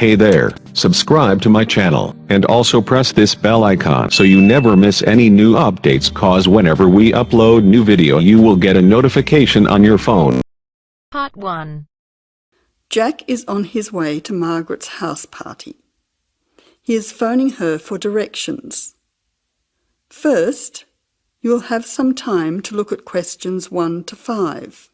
Hey there, subscribe to my channel, and also press this bell icon so you never miss any new updates, cause whenever we upload new video you will get a notification on your phone. Part 1. Jack is on his way to Margaret's house party. He is phoning her for directions. First, you'll have some time to look at questions 1 to 5.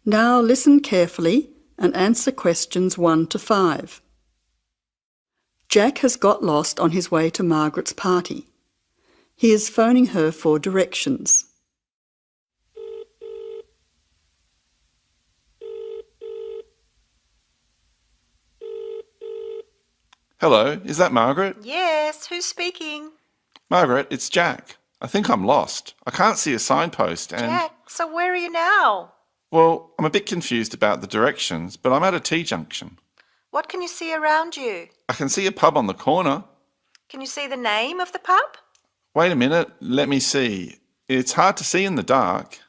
Now listen carefully and answer questions 1 to 5. Jack has got lost on his way to Margaret's party. He is phoning her for directions. Hello, is that Margaret? Yes, who's speaking? Margaret, it's Jack. I think I'm lost. I can't see a signpost and... Jack, so where are you now? Well, I'm a bit confused about the directions, but I'm at a T-junction. What can you see around you? I can see a pub on the corner. Can you see the name of the pub? Wait a minute, let me see. It's hard to see in the dark.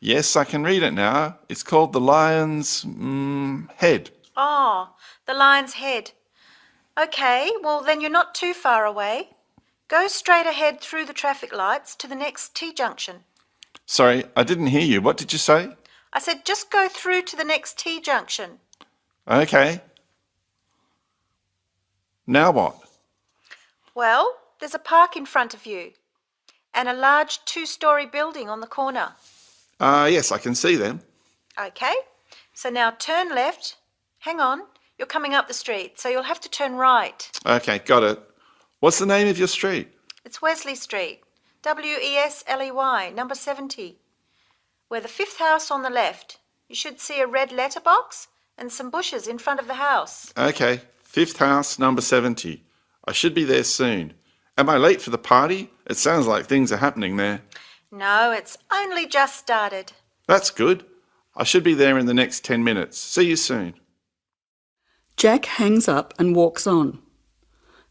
Yes, I can read it now. It's called the Lion's Head. Oh, the Lion's Head. Okay, well then you're not too far away. Go straight ahead through the traffic lights to the next T-junction. Sorry, I didn't hear you. What did you say? I said just go through to the next T-junction. Okay. Now what? Well, there's a park in front of you and a large 2-story building on the corner. Yes, I can see them. Okay, so now turn left. Hang on, you're coming up the street, so you'll have to turn right. Okay, got it. What's the name of your street? It's Wesley Street, WESLEY, number 70. We're the 5th house on the left. You should see a red letterbox and some bushes in front of the house. Okay, 5th house, number 70. I should be there soon. Am I late for the party? It sounds like things are happening there. No, it's only just started. That's good. I should be there in the next 10 minutes. See you soon. Jack hangs up and walks on.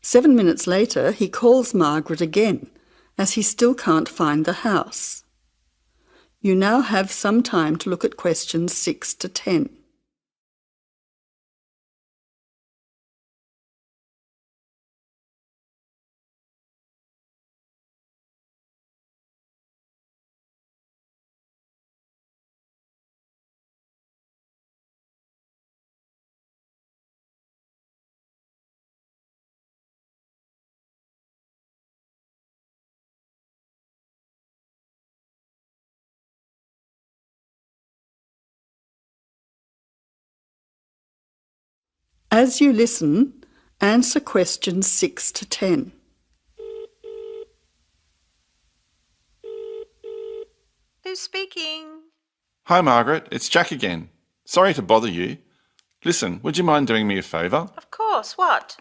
7 minutes later, he calls Margaret again, as he still can't find the house. You now have some time to look at questions 6 to 10. As you listen, answer questions 6 to 10. Who's speaking? Hi, Margaret. It's Jack again. Sorry to bother you. Listen, would you mind doing me a favour? Of course, what?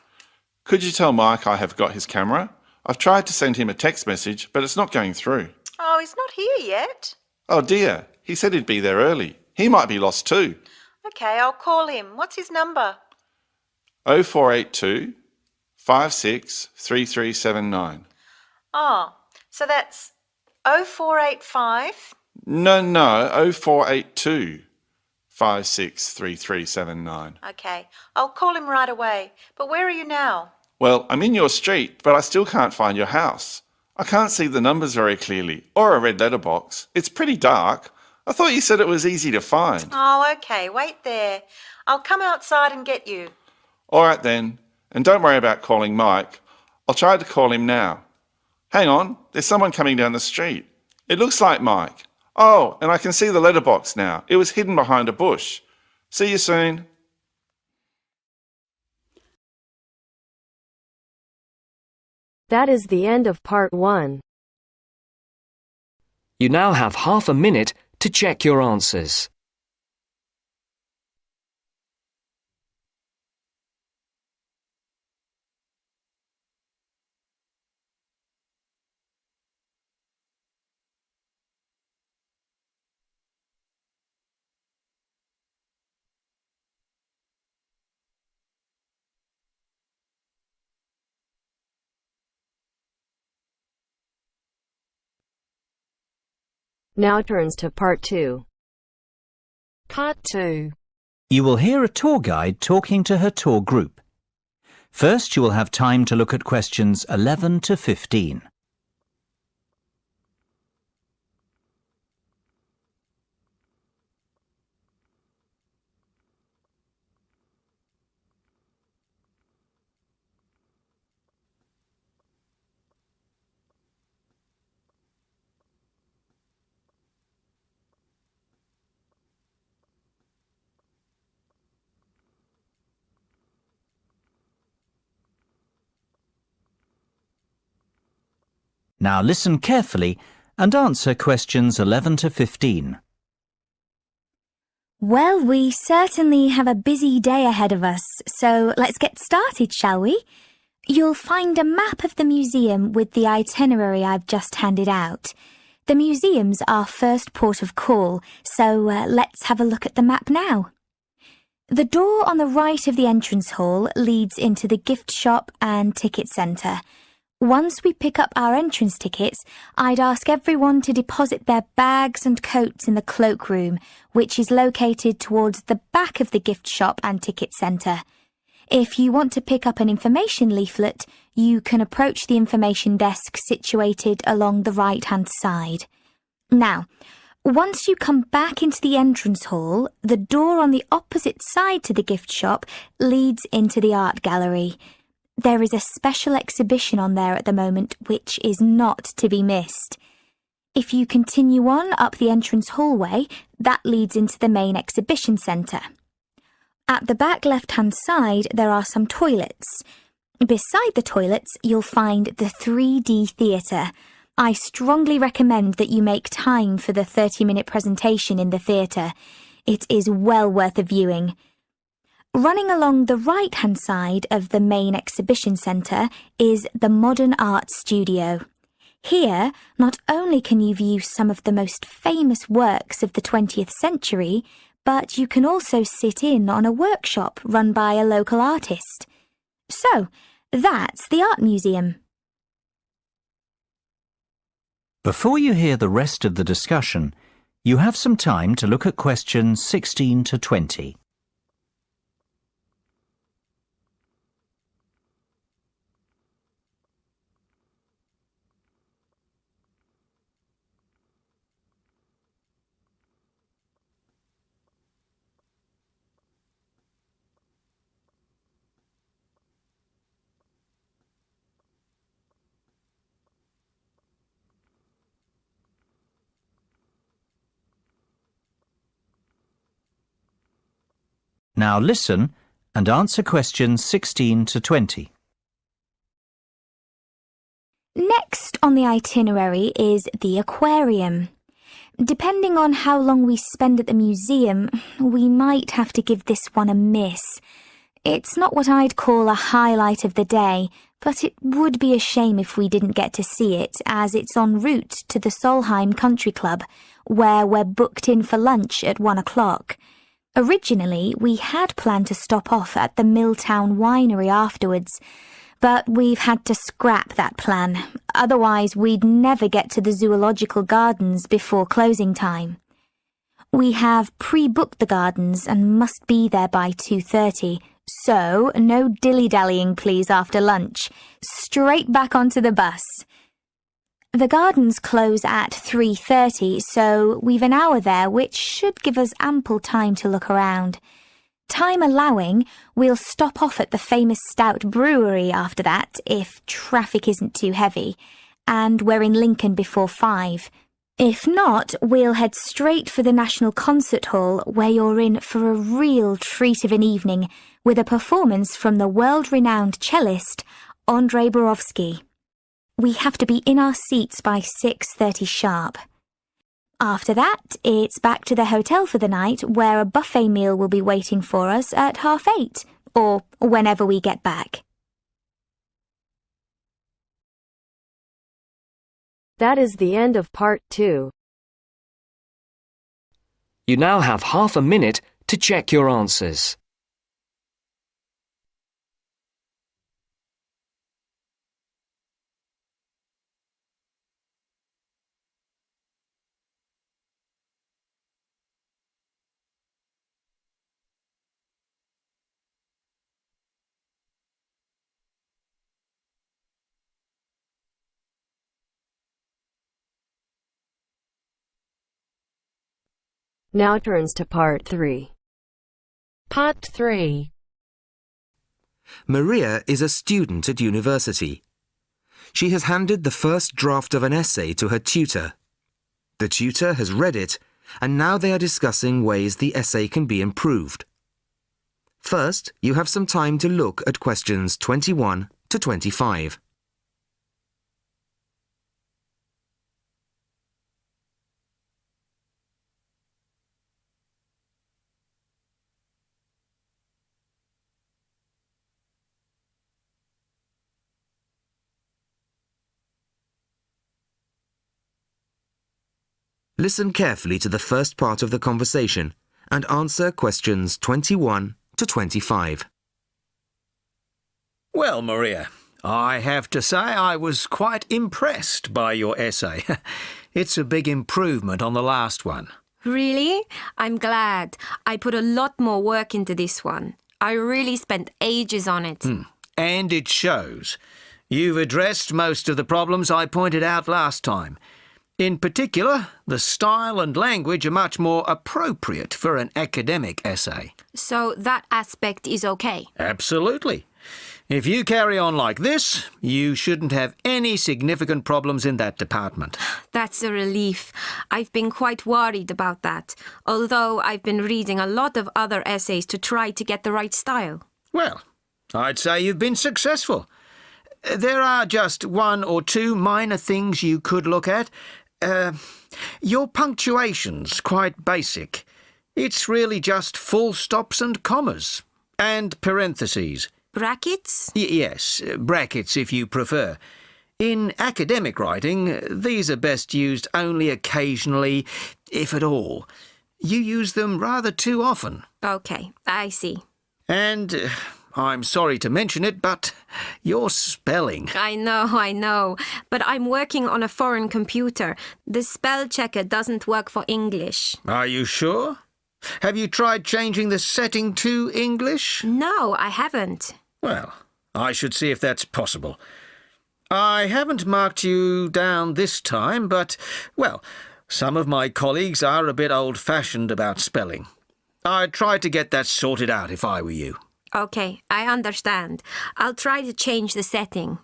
Could you tell Mike I have got his camera? I've tried to send him a text message, but it's not going through. Oh, he's not here yet. Oh dear, he said he'd be there early. He might be lost too. Okay, I'll call him. What's his number? 0482 563379. Oh, so that's 0485. No, 0482 563379. Okay, I'll call him right away. But where are you now? Well, I'm in your street, but I still can't find your house. I can't see the numbers very clearly, or a red letterbox. It's pretty dark. I thought you said it was easy to find. Oh, okay, wait there. I'll come outside and get you. All right then, and don't worry about calling Mike. I'll try to call him now. Hang on, there's someone coming down the street. It looks like Mike. Oh, and I can see the letterbox now. It was hidden behind a bush. See you soon. That is the end of part 1. You now have half a minute to check your answers. Now turns to Part 2. Part 2. You will hear a tour guide talking to her tour group. First, you will have time to look at questions 11 to 15. Now listen carefully and answer questions 11 to 15. Well, we certainly have a busy day ahead of us, so let's get started, shall we? You'll find a map of the museum with the itinerary I've just handed out. The museum's our first port of call, so let's have a look at the map now. The door on the right of the entrance hall leads into the gift shop and ticket centre. Once we pick up our entrance tickets, I'd ask everyone to deposit their bags and coats in the cloakroom, which is located towards the back of the gift shop and ticket centre. If you want to pick up an information leaflet, you can approach the information desk situated along the right-hand side. Now, once you come back into the entrance hall, the door on the opposite side to the gift shop leads into the art gallery. There is a special exhibition on there at the moment which is not to be missed. If you continue on up the entrance hallway, that leads into the main exhibition centre. At the back left-hand side, there are some toilets. Beside the toilets, you'll find the 3D theatre. I strongly recommend that you make time for the 30-minute presentation in the theatre. It is well worth a viewing. Running along the right-hand side of the main exhibition centre is the Modern Art Studio. Here, not only can you view some of the most famous works of the 20th century, but you can also sit in on a workshop run by a local artist. So, that's the Art Museum. Before you hear the rest of the discussion, you have some time to look at questions 16 to 20. Now listen and answer questions 16 to 20. Next on the itinerary is the aquarium. Depending on how long we spend at the museum, we might have to give this one a miss. It's not what I'd call a highlight of the day, but it would be a shame if we didn't get to see it, as it's en route to the Solheim Country Club, where we're booked in for lunch at 1 o'clock. Originally, we had planned to stop off at the Milltown Winery afterwards, but we've had to scrap that plan. Otherwise, we'd never get to the zoological gardens before closing time. We have pre-booked the gardens and must be there by 2:30, so no dilly-dallying please after lunch. Straight back onto the bus. The gardens close at 3:30, so we've an hour there, which should give us ample time to look around. Time allowing, we'll stop off at the famous Stout Brewery after that, if traffic isn't too heavy, and we're in Lincoln before 5. If not, we'll head straight for the National Concert Hall, where you're in for a real treat of an evening, with a performance from the world-renowned cellist, Andrei Borovsky. We have to be in our seats by 6:30 sharp. After that, it's back to the hotel for the night, where a buffet meal will be waiting for us at 8:30, or whenever we get back. That is the end of Part 2. You now have half a minute to check your answers. Now turns to part 3. Part 3. Maria is a student at university. She has handed the first draft of an essay to her tutor. The tutor has read it, and now they are discussing ways the essay can be improved. First, you have some time to look at questions 21 to 25. Listen carefully to the first part of the conversation and answer questions 21 to 25. Well, Maria, I have to say I was quite impressed by your essay. It's a big improvement on the last one. Really? I'm glad. I put a lot more work into this one. I really spent ages on it. And it shows. You've addressed most of the problems I pointed out last time. In particular, the style and language are much more appropriate for an academic essay. So that aspect is okay? Absolutely. If you carry on like this, you shouldn't have any significant problems in that department. That's a relief. I've been quite worried about that, although I've been reading a lot of other essays to try to get the right style. Well, I'd say you've been successful. There are just one or two minor things you could look at. Your punctuation's quite basic. It's really just full stops and commas. And parentheses. Brackets? Yes, brackets if you prefer. In academic writing, these are best used only occasionally, if at all. You use them rather too often. Okay, I see. And I'm sorry to mention it, but your spelling. I know. But I'm working on a foreign computer. The spell checker doesn't work for English. Are you sure? Have you tried changing the setting to English? No, I haven't. Well, I should see if that's possible. I haven't marked you down this time, but, well, some of my colleagues are a bit old-fashioned about spelling. I'd try to get that sorted out if I were you. Okay, I understand. I'll try to change the setting.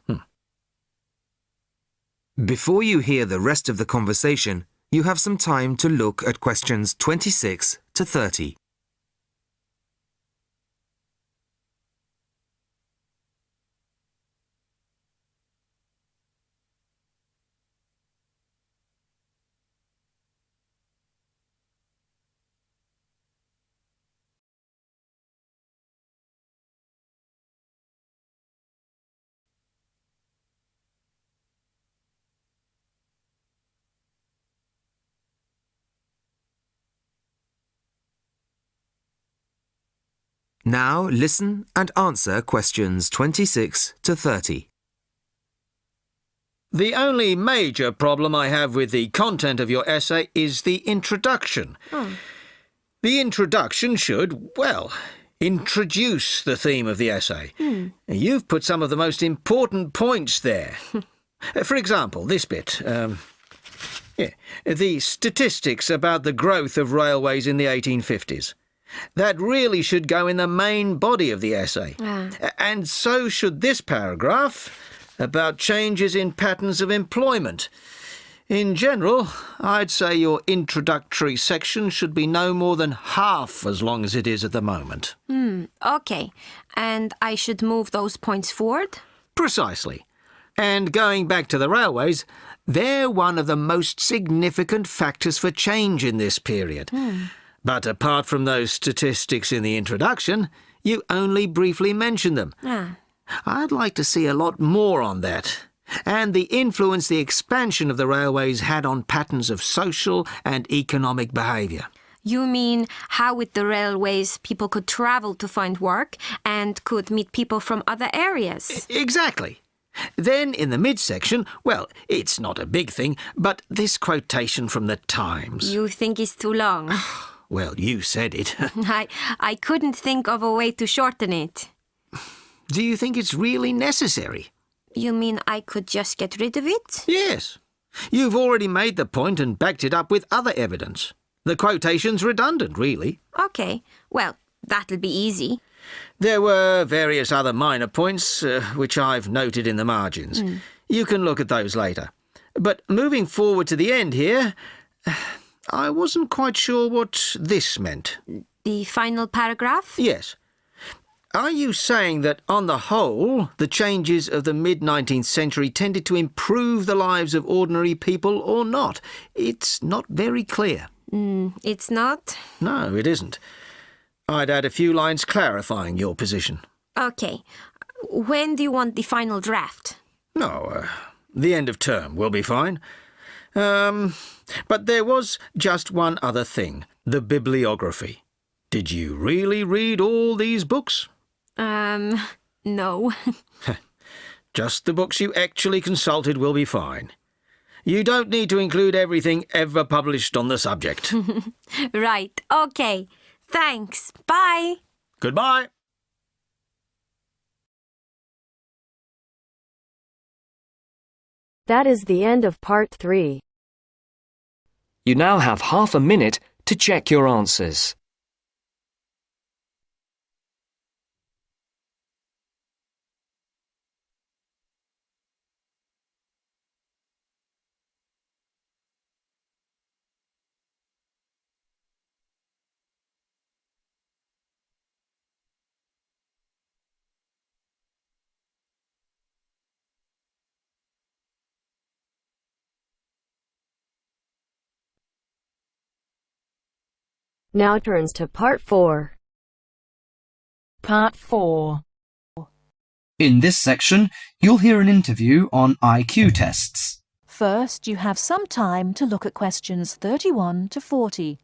Before you hear the rest of the conversation, you have some time to look at questions 26 to 30. Now listen and answer questions 26 to 30. The only major problem I have with the content of your essay is the introduction. The introduction should, well, introduce the theme of the essay. You've put some of the most important points there. For example, this bit. The statistics about the growth of railways in the 1850s. That really should go in the main body of the essay. And so should this paragraph about changes in patterns of employment. In general, I'd say your introductory section should be no more than half as long as it is at the moment. Okay. And I should move those points forward? Precisely. And going back to the railways, they're one of the most significant factors for change in this period. But apart from those statistics in the introduction, you only briefly mention them. I'd like to see a lot more on that, and the influence the expansion of the railways had on patterns of social and economic behaviour. You mean how with the railways people could travel to find work and could meet people from other areas? Exactly. Then in the midsection, well, it's not a big thing, but this quotation from the Times. You think it's too long? Well, you said it. I couldn't think of a way to shorten it. Do you think it's really necessary? You mean I could just get rid of it? Yes. You've already made the point and backed it up with other evidence. The quotation's redundant, really. Okay, well, that'll be easy. There were various other minor points, which I've noted in the margins. You can look at those later. But moving forward to the end here, I wasn't quite sure what this meant. The final paragraph? Yes. Are you saying that, on the whole, the changes of the mid-19th century tended to improve the lives of ordinary people or not? It's not very clear. It's not? No, it isn't. I'd add a few lines clarifying your position. Okay. When do you want the final draft? No, the end of term will be fine. But there was just one other thing, the bibliography. Did you really read all these books? No. Just the books you actually consulted will be fine. You don't need to include everything ever published on the subject. Right, okay. Thanks. Bye. Goodbye. That is the end of part 3. You now have half a minute to check your answers. Now turns to part 4. Part 4. In this section, you'll hear an interview on IQ tests. First, you have some time to look at questions 31 to 40.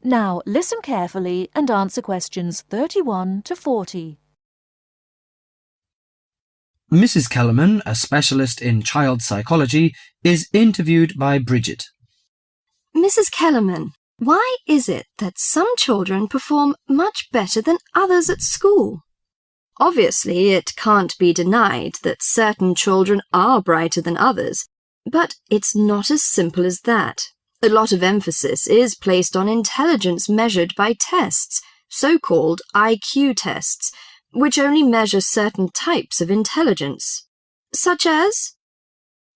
Now listen carefully and answer questions 31 to 40. Mrs. Kellerman, a specialist in child psychology, is interviewed by Bridget. Mrs. Kellerman, why is it that some children perform much better than others at school? Obviously, it can't be denied that certain children are brighter than others, but it's not as simple as that. A lot of emphasis is placed on intelligence measured by tests, so-called IQ tests, which only measure certain types of intelligence, such as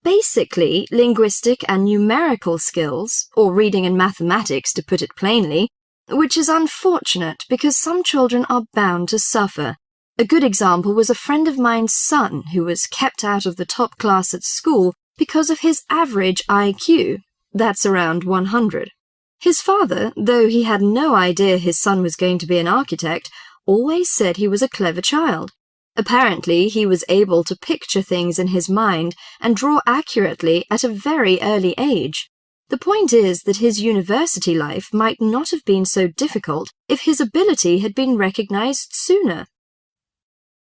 basically linguistic and numerical skills, or reading and mathematics to put it plainly, which is unfortunate because some children are bound to suffer. A good example was a friend of mine's son who was kept out of the top class at school because of his average IQ. That's around 100. His father, though he had no idea his son was going to be an architect, always said he was a clever child. Apparently, he was able to picture things in his mind and draw accurately at a very early age. The point is that his university life might not have been so difficult if his ability had been recognized sooner.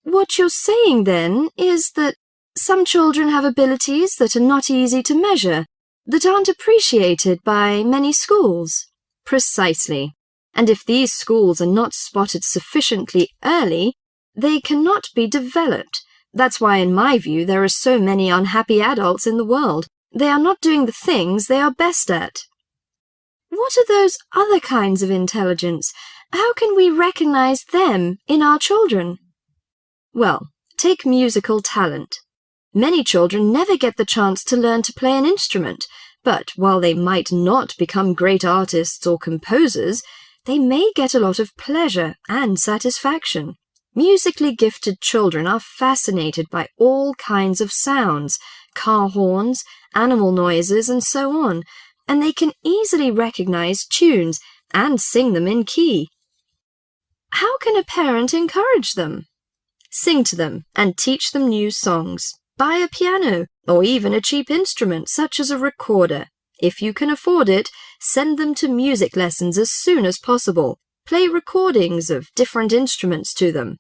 What you're saying, then, is that some children have abilities that are not easy to measure, that aren't appreciated by many schools. Precisely. And if these schools are not spotted sufficiently early, they cannot be developed. That's why, in my view, there are so many unhappy adults in the world. They are not doing the things they are best at. What are those other kinds of intelligence? How can we recognize them in our children? Well, take musical talent. Many children never get the chance to learn to play an instrument, but while they might not become great artists or composers, they may get a lot of pleasure and satisfaction. Musically gifted children are fascinated by all kinds of sounds, car horns, animal noises, and so on, and they can easily recognize tunes and sing them in key. How can a parent encourage them? Sing to them and teach them new songs. Buy a piano or even a cheap instrument such as a recorder. If you can afford it, send them to music lessons as soon as possible. Play recordings of different instruments to them.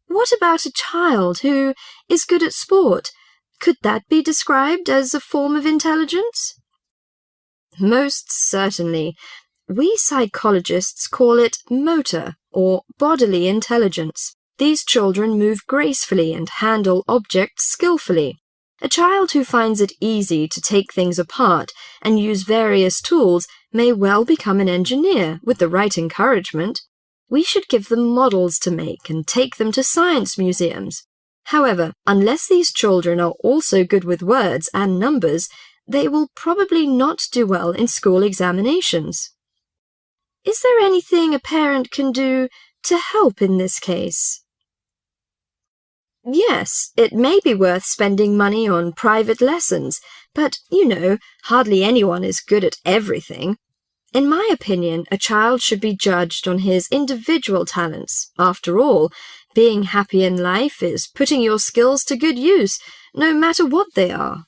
What about a child who is good at sport? Could that be described as a form of intelligence? Most certainly. We psychologists call it motor or bodily intelligence. These children move gracefully and handle objects skillfully. A child who finds it easy to take things apart and use various tools may well become an engineer with the right encouragement. We should give them models to make and take them to science museums. However, unless these children are also good with words and numbers, they will probably not do well in school examinations. Is there anything a parent can do to help in this case? Yes, it may be worth spending money on private lessons, but, you know, hardly anyone is good at everything. In my opinion, a child should be judged on his individual talents. After all, being happy in life is putting your skills to good use, no matter what they are.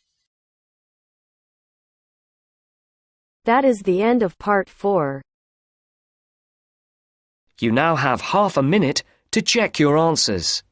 That is the end of part 4. You now have half a minute to check your answers.